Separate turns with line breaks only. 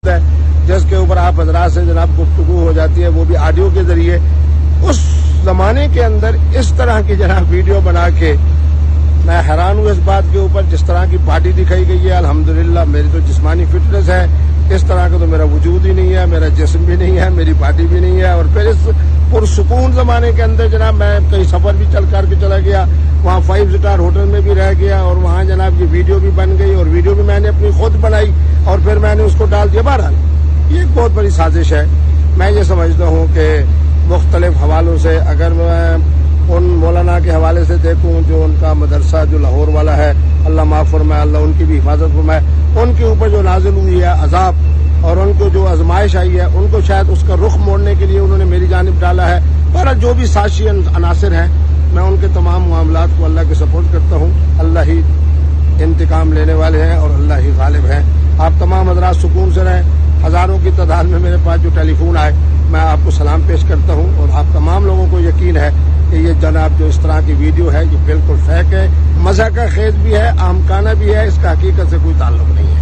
ہے جس کے اوپر آپ حضرات سے جناب گفتگو ہو جاتی ہے، وہ بھی آڈیو کے ذریعے۔ اس زمانے کے اندر اس طرح کی جناب ویڈیو بنا کے میں حیران ہوں اس بات کے اوپر، جس طرح کی باڈی دکھائی گئی ہے۔ الحمدللہ میری تو جسمانی فٹنس ہے، اس طرح کا تو میرا وجود ہی نہیں ہے، میرا جسم بھی نہیں ہے، میری باڈی بھی نہیں ہے۔ اور پھر اس پرسکون زمانے کے اندر جناب میں کئی سفر بھی چل کر کے چلا گیا، وہاں 5 سٹار ہوٹل میں بھی رہ گیا، اور وہاں جناب یہ ویڈیو بھی بن گئی، اور ویڈیو بھی میں نے اپنی خود بنائی اور پھر میں نے اس کو ڈال دیا۔ بہرحال یہ ایک بہت بڑی سازش ہے۔ میں یہ سمجھتا ہوں کہ مختلف حوالوں سے اگر میں ان مولانا کے حوالے سے دیکھوں جو ان کا مدرسہ جو لاہور والا ہے، اللہ معاف فرمائے، اللہ ان کی بھی حفاظت فرمائے، ان کے اوپر جو نازل ہوئی ہے عذاب اور ان کو جو آزمائش آئی ہے، ان کو شاید اس کا رخ موڑنے کے لیے انہوں نے میری جانب ڈالا ہے۔ پر جو بھی سازشی عناصر ہیں میں ان کے تمام معاملات کو اللہ کے سپورٹ کرتا ہوں۔ اللہ ہی انتقام لینے والے ہیں اور اللہ ہی غالب ہیں۔ آپ تمام حضرات سکون سے رہیں۔ ہزاروں کی تعداد میں میرے پاس جو ٹیلی فون آئے میں آپ کو سلام پیش کرتا ہوں، اور آپ تمام لوگوں کو یقین ہے کہ یہ جناب جو اس طرح کی ویڈیو ہے یہ بالکل فیک ہے، مزاح کا خیز بھی ہے، احمقانہ بھی ہے، اس کا حقیقت سے کوئی تعلق نہیں ہے۔